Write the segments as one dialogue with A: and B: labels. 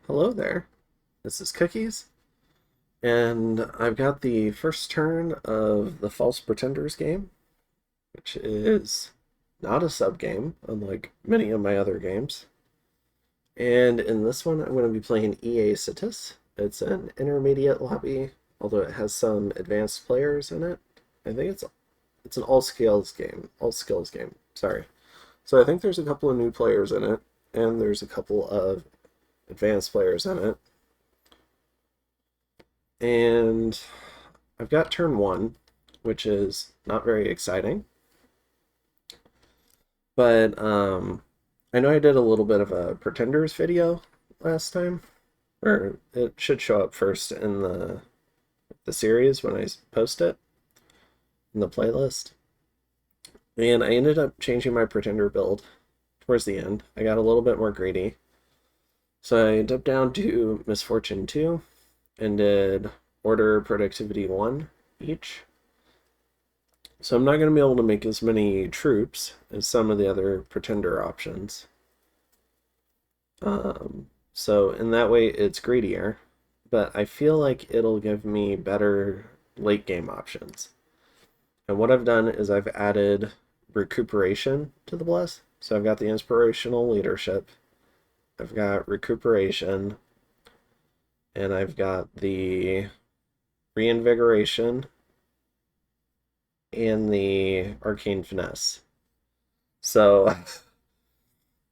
A: Hello there. This is Cookies, and I've got the first turn of the False Pretenders game, which is not a sub game, unlike many of my other games. And in this one, I'm going to be playing EA Cities. It's an intermediate lobby, although it has some advanced players in it. I think it's an all skills game. All skills game. Sorry. So I think there's a couple of new players in it, and there's a couple of advanced players in it. And I've got turn one, which is not very exciting. But I know I did a little bit of a Pretenders video last time, or it should show up first in the series when I post it in the playlist. And I ended up changing my Pretender build towards the end. I got a little bit more greedy. So I dipped down to Misfortune 2 and did Order Productivity 1 each. So I'm not going to be able to make as many troops as some of the other Pretender options. So in that way, it's greedier, but I feel like it'll give me better late game options. And what I've done is I've added recuperation to the bless. So I've got the inspirational leadership, I've got recuperation, and I've got the reinvigoration and the arcane finesse. So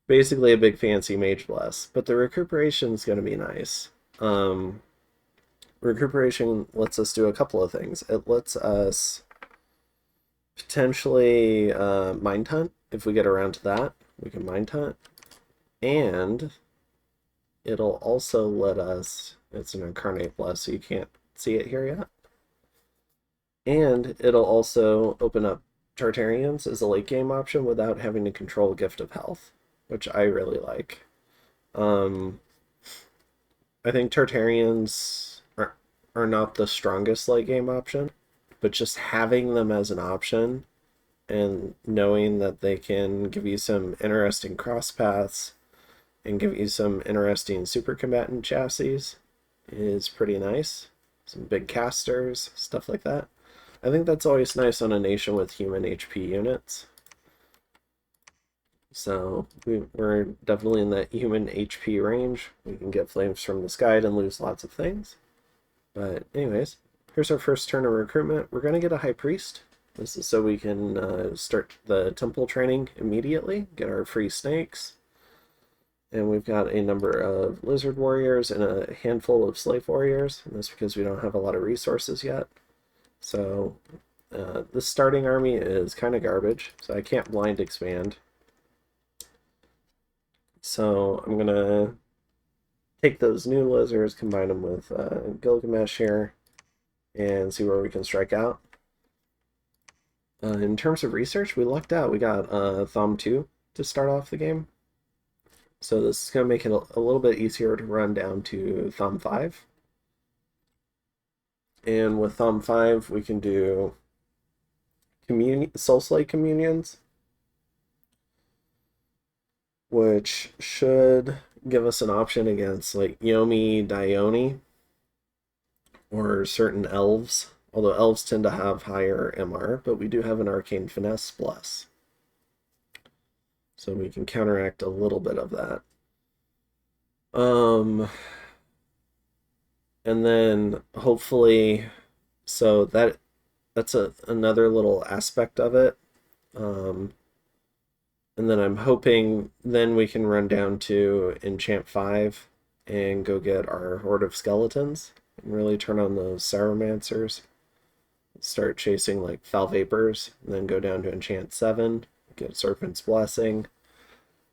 A: basically a big fancy mage bless, but the recuperation is going to be nice. Recuperation lets us do a couple of things. It lets us potentially mind hunt if we get around to that. We can mind hunt, and it'll also let us. It's an incarnate bless, so you can't see it here yet. And it'll also open up Tartarians as a late game option without having to control Gift of Health, which I really like. Um, I think Tartarians are not the strongest late game option, but just having them as an option and knowing that they can give you some interesting cross paths and give you some interesting super combatant chassis is pretty nice. Some big casters, stuff like that. I think that's always nice on a nation with human HP units. So we're definitely in that human HP range. We can get flames from the sky and lose lots of things. But anyways, here's our first turn of recruitment. We're going to get a high priest. This is so we can start the temple training immediately, get our free snakes. And we've got a number of lizard warriors and a handful of slave warriors. And that's because we don't have a lot of resources yet. So this starting army is kind of garbage, so I can't blind expand. So I'm going to take those new lizards, combine them with Gilgamesh here, and see where we can strike out. In terms of research, we lucked out. We got Thom 2 to start off the game. So this is going to make it a little bit easier to run down to Thom 5. And with Thom 5, we can do Soul Slay Communions, which should give us an option against like Yomi Dione or certain elves. Although elves tend to have higher MR, but we do have an Arcane Finesse Bless. So we can counteract a little bit of that. And then hopefully, so that's another little aspect of it. And then I'm hoping then we can run down to Enchant 5 and go get our Horde of Skeletons and really turn on those Sauromancers. Start chasing like Foul Vapors, and then go down to Enchant 7, get Serpent's Blessing,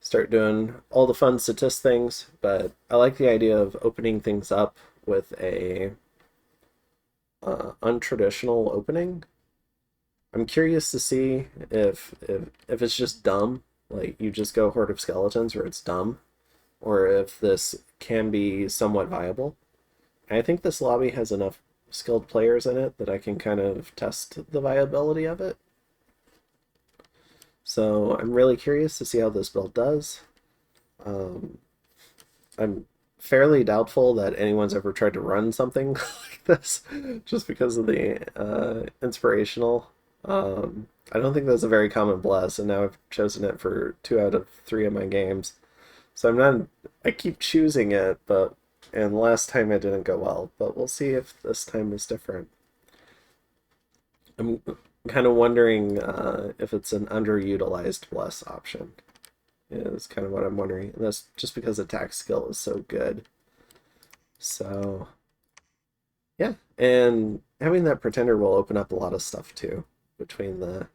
A: start doing all the fun statist things, but I like the idea of opening things up with a untraditional opening. I'm curious to see if it's just dumb, like you just go Horde of Skeletons, or it's dumb, or if this can be somewhat viable. I think this lobby has enough skilled players in it that I can kind of test the viability of it. So I'm really curious to see how this build does. I'm fairly doubtful that anyone's ever tried to run something like this, just because of the inspirational. I don't think that's a very common bless, and now I've chosen it for 2 out of 3 of my games. So I'm not. I keep choosing it, but and last time it didn't go well. But we'll see if this time is different. I'm kind of wondering if it's an underutilized bless option. Is kind of what I'm wondering. And that's just because attack skill is so good. So yeah, and having that pretender will open up a lot of stuff too, between the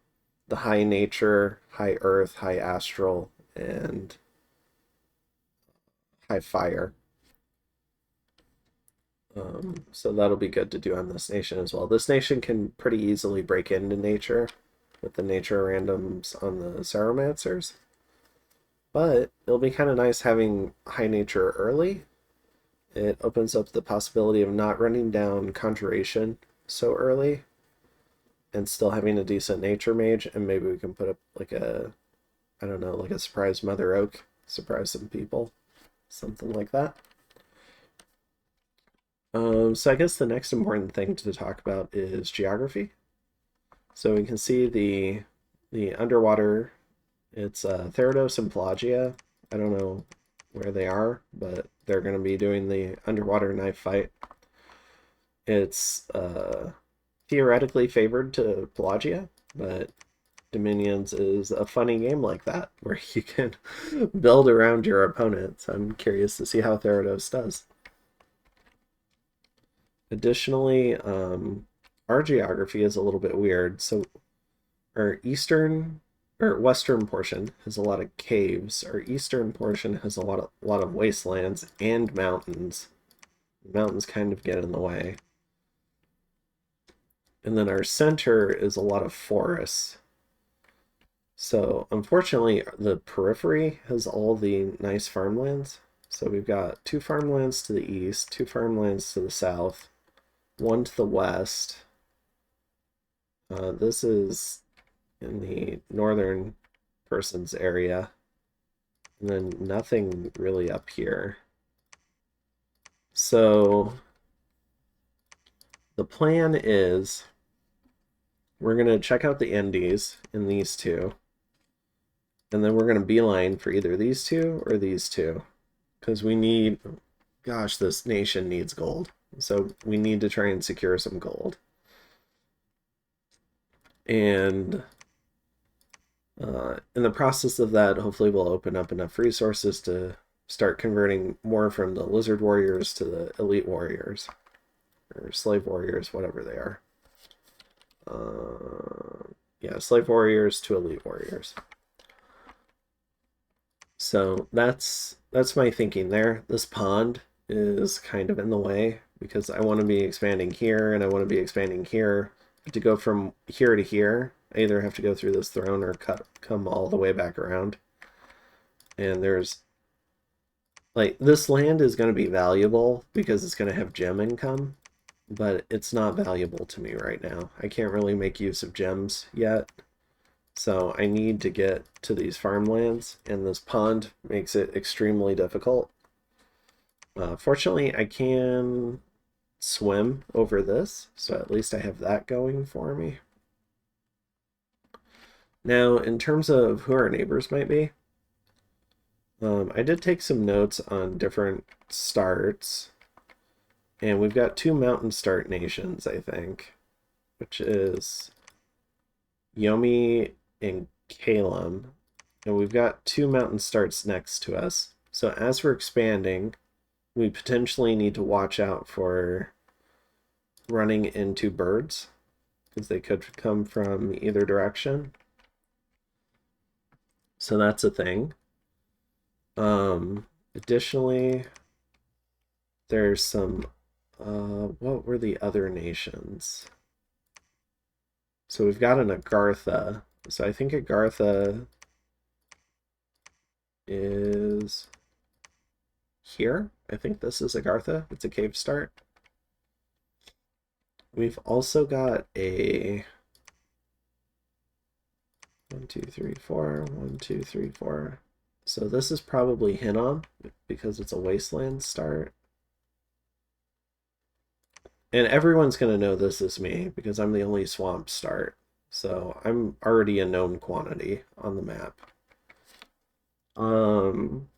A: high nature, high earth, high astral, and high fire. So that'll be good to do on this nation as well. This nation can pretty easily break into nature with the nature randoms on the Sauromancers. But it'll be kind of nice having high nature early. It opens up the possibility of not running down Conjuration so early and still having a decent nature mage, and maybe we can put up like a, I don't know, like a surprise Mother Oak, surprise some people, something like that. So I guess the next important thing to talk about is geography. So we can see the underwater, it's Therados and Pelagia. I don't know where they are, but they're going to be doing the underwater knife fight. It's theoretically favored to Pelagia, but Dominions is a funny game like that, where you can build around your opponent. So I'm curious to see how Therados does. Additionally, our geography is a little bit weird. So our eastern or western portion has a lot of caves. Our eastern portion has a lot of wastelands and mountains. Mountains kind of get in the way. And then our center is a lot of forests. So unfortunately, the periphery has all the nice farmlands. So we've got 2 farmlands to the east, 2 farmlands to the south, 1 to the west. This is in the northern person's area. And then nothing really up here. So the plan is we're going to check out the Endies in these 2. And then we're going to beeline for either these 2 or these 2. Because we need, gosh, this nation needs gold. So we need to try and secure some gold. And in the process of that, hopefully we'll open up enough resources to start converting more from the lizard warriors to the elite warriors. Or slave warriors, whatever they are. Yeah, slave warriors to elite warriors. So that's my thinking there. This pond is kind of in the way because I want to be expanding here and I want to be expanding here. To go from here to here, I either have to go through this throne or come all the way back around. And there's like this land is going to be valuable because it's going to have gem income, but it's not valuable to me right now. I can't really make use of gems yet. So I need to get to these farmlands, and this pond makes it extremely difficult. Fortunately, I can swim over this, so at least I have that going for me. Now, in terms of who our neighbors might be, I did take some notes on different starts, and we've got 2 mountain start nations, I think, which is Yomi and Kalem, and we've got 2 mountain starts next to us. So as we're expanding, we potentially need to watch out for running into birds, because they could come from either direction. So that's a thing. Additionally, there's some, what were the other nations? So we've got an Agartha. So I think Agartha is here. I think this is Agartha. It's a cave start. We've also got a 1, 2, 3, 4, 1, 2, 3, 4. So this is probably Hinnom because it's a wasteland start. And everyone's going to know this is me because I'm the only swamp start. So I'm already a known quantity on the map. Um,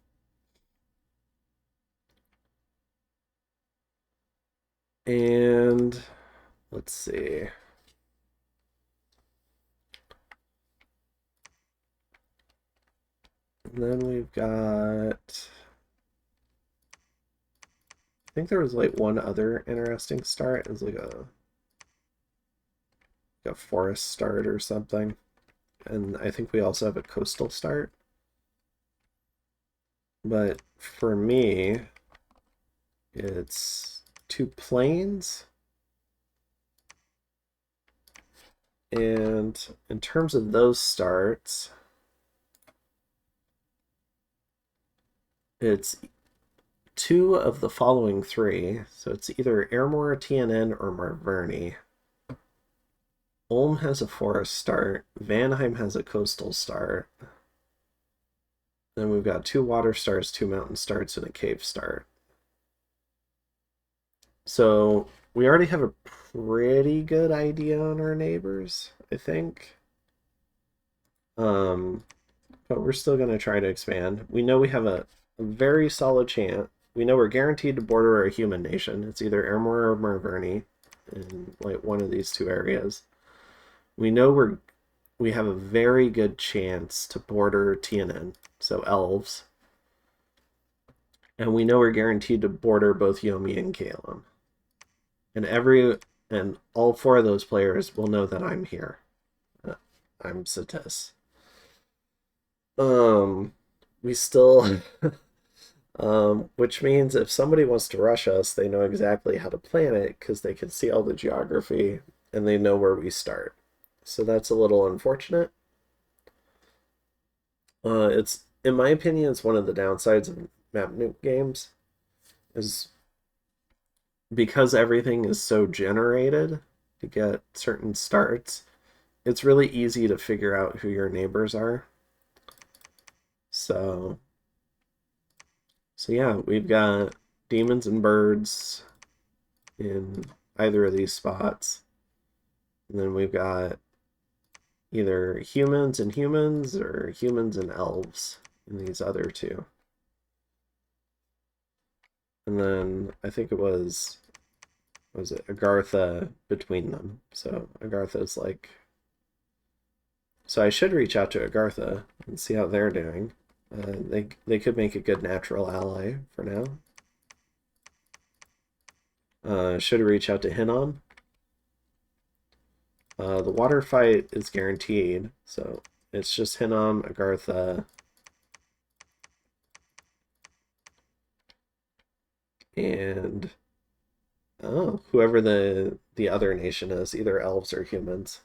A: and let's see. And then we've got, I think there was like one other interesting start. It was like a forest start or something. And I think we also have a coastal start. But for me, it's 2 plains. And in terms of those starts, it's 2 of the following 3. So it's either Airmore, TNN, or Marverny. Ulm has a forest start. Vanheim has a coastal start. Then we've got 2 water starts, 2 mountain starts, and a cave start. So we already have a pretty good idea on our neighbors, I think. But we're still going to try to expand. We know we have a very solid chance. We know we're guaranteed to border a human nation. It's either Airmore or Marverny in like one of these 2 areas. We know we have a very good chance to border TNN, so elves. And we know we're guaranteed to border both Yomi and Kalem. And all 4 of those players will know that I'm here. I'm Satis. We still which means if somebody wants to rush us, they know exactly how to plan it because they can see all the geography and they know where we start. So that's a little unfortunate. It's, in my opinion, it's one of the downsides of map nuke games is because everything is so generated to get certain starts, it's really easy to figure out who your neighbors are. So yeah, we've got demons and birds in either of these spots. And then we've got either humans and humans or humans and elves in these other 2. And then I think it was it Agartha between them. So Agartha's like, so I should reach out to Agartha and see how they're doing. They could make a good natural ally for now. Should reach out to Hinnom. The water fight is guaranteed, so it's just Hinnom, Agartha, and whoever the other nation is, either elves or humans.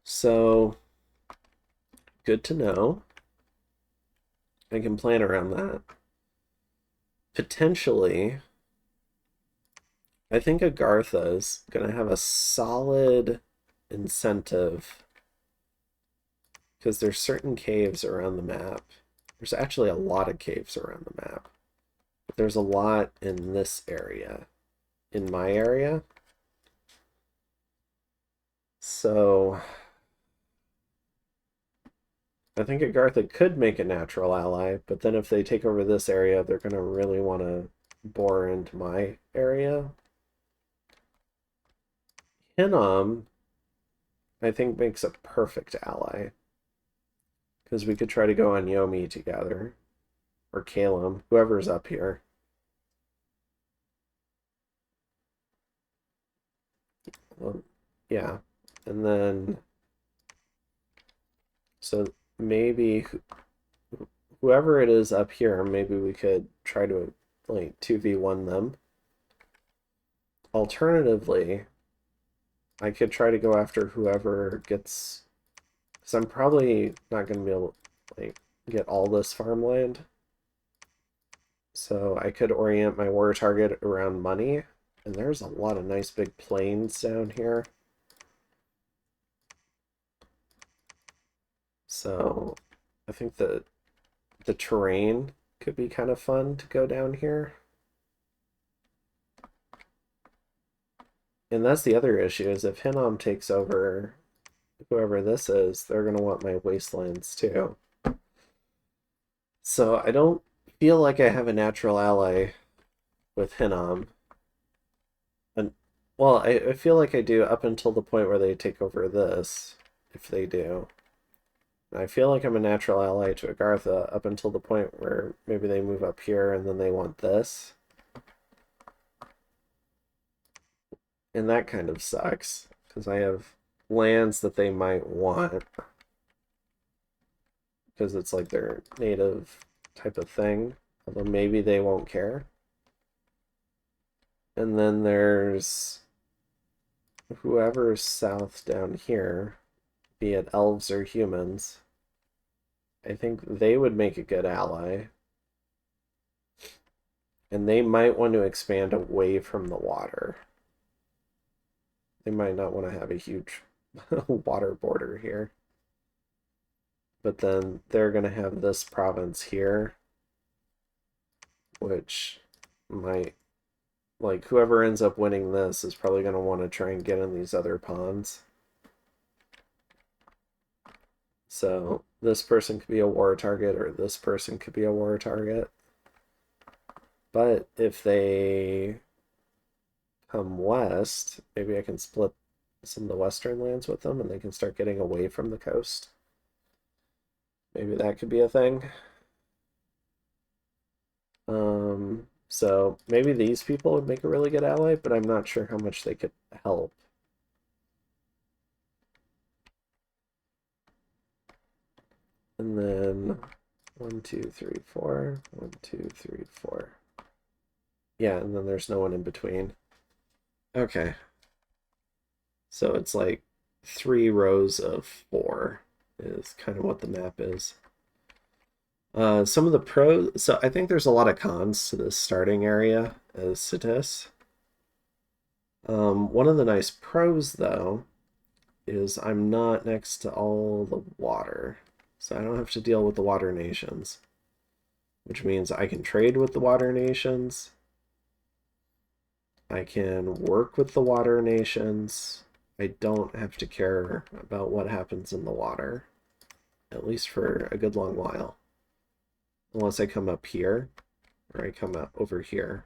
A: So good to know. I can plan around that. Potentially, I think Agartha is going to have a solid incentive because there's certain caves around the map. There's actually a lot of caves around the map. But there's a lot in this area, in my area. So I think Agartha could make a natural ally, but then if they take over this area, they're going to really want to bore into my area. Hinnom, I think, makes a perfect ally. Because we could try to go on Yomi together. Or Kalem, whoever's up here. Well, yeah. And then... So maybe whoever it is up here, maybe we could try to like 2v1 them. Alternatively, I could try to go after whoever gets, because I'm probably not going to be able to like get all this farmland. So I could orient my war target around money, and there's a lot of nice big plains down here. So I think the terrain could be kind of fun to go down here. And that's the other issue, is if Hinnom takes over whoever this is, they're going to want my wastelands too. So I don't feel like I have a natural ally with Hinnom. And well, I feel like I do up until the point where they take over this, if they do. And I feel like I'm a natural ally to Agartha up until the point where maybe they move up here and then they want this. And that kind of sucks, because I have lands that they might want. Because it's like their native type of thing. Although maybe they won't care. And then there's whoever's south down here, be it elves or humans. I think they would make a good ally. And they might want to expand away from the water. They might not want to have a huge water border here. But then they're going to have this province here, which might, like, whoever ends up winning this is probably going to want to try and get in these other ponds. So this person could be a war target, or this person could be a war target. But if they come west, maybe I can split some of the western lands with them and they can start getting away from the coast. Maybe that could be a thing. So maybe these people would make a really good ally, but I'm not sure how much they could help. And then 1, 2, 3, 4. 1, 2, 3, 4. Yeah, and then there's no one in between. Okay. So it's like 3 rows of 4 is kind of what the map is. Some of the pros, so I think there's a lot of cons to this starting area as Citis. One of the nice pros, though, is I'm not next to all the water. So I don't have to deal with the water nations, which means I can trade with the water nations. I can work with the water nations. I don't have to care about what happens in the water, at least for a good long while. Unless I come up here, or I come up over here.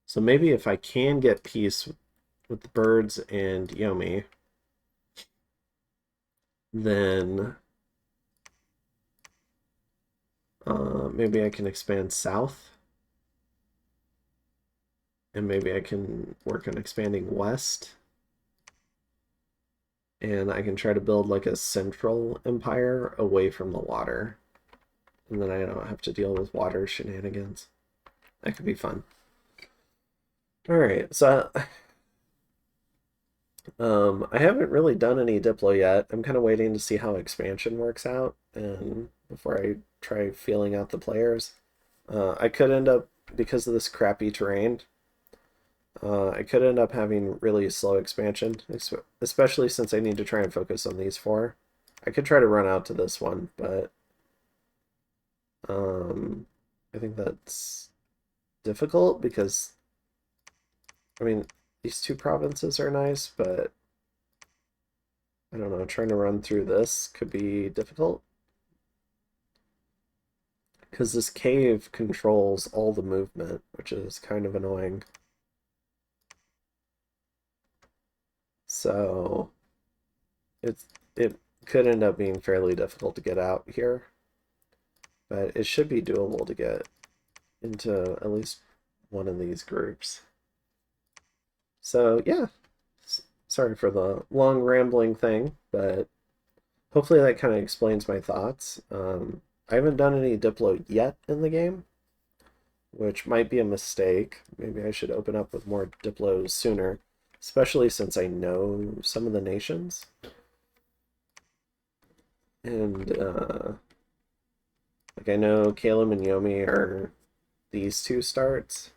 A: So maybe if I can get peace with the birds and Yomi, then maybe I can expand south. And maybe I can work on expanding west. And I can try to build like a central empire away from the water. And then I don't have to deal with water shenanigans. That could be fun. Alright, so I haven't really done any Diplo yet. I'm kind of waiting to see how expansion works out and before I try feeling out the players. I could end up, because of this crappy terrain, I could end up having really slow expansion, especially since I need to try and focus on these 4. I could try to run out to this one, but I think that's difficult because, I mean, these 2 provinces are nice, but I don't know, trying to run through this could be difficult. Because this cave controls all the movement, which is kind of annoying. So it could end up being fairly difficult to get out here. But it should be doable to get into at least one of these groups. So yeah, sorry for the long rambling thing, but hopefully that kind of explains my thoughts. I haven't done any Diplo yet in the game, which might be a mistake. Maybe I should open up with more Diplos sooner, especially since I know some of the nations. And like I know Caleb and Yomi are these 2 starts.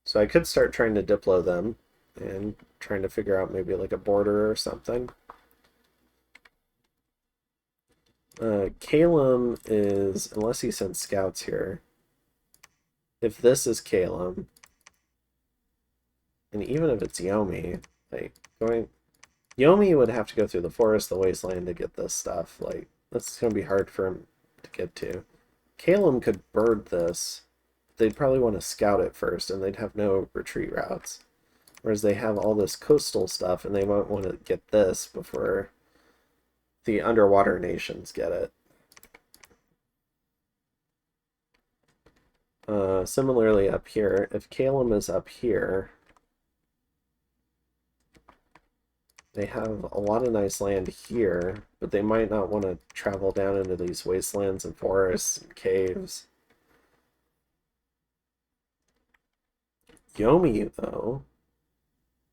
A: So I could start trying to Diplo them and trying to figure out maybe like a border or something. Calum is, unless he sends scouts here, if this is Calum, and even if it's Yomi, like, Yomi would have to go through the forest, the wasteland to get this stuff. Like, that's going to be hard for him to get to. Calum could bird this. They'd probably want to scout it first, and they'd have no retreat routes. Whereas they have all this coastal stuff, and they might want to get this before the underwater nations get it. Similarly up here, if Calum is up here, they have a lot of nice land here, but they might not want to travel down into these wastelands and forests and caves. Yomi, though,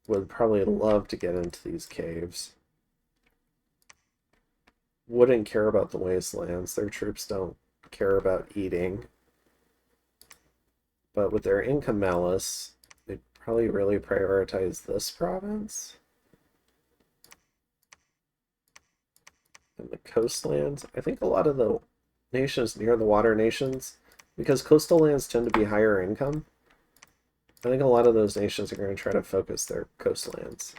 A: would probably love to get into these caves. Wouldn't care about the wastelands. Their troops don't care about eating. But with their income malice, they'd probably really prioritize this province. And the coastlands. I think a lot of the nations near the water nations, because coastal lands tend to be higher income, I think a lot of those nations are going to try to focus their coastlands.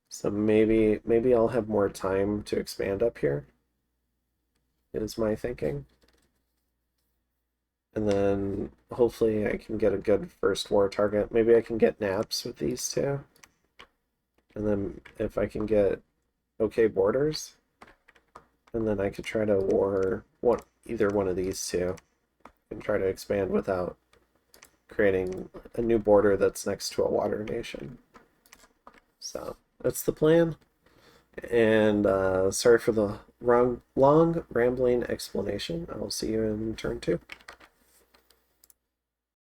A: So maybe I'll have more time to expand up here, is my thinking. And then hopefully I can get a good first war target. Maybe I can get naps with these two. And then if I can get okay borders, and then I could try to war either one of these two and try to expand without creating a new border that's next to a water nation. So that's the plan. And sorry for the long rambling explanation. I'll see you in turn 2.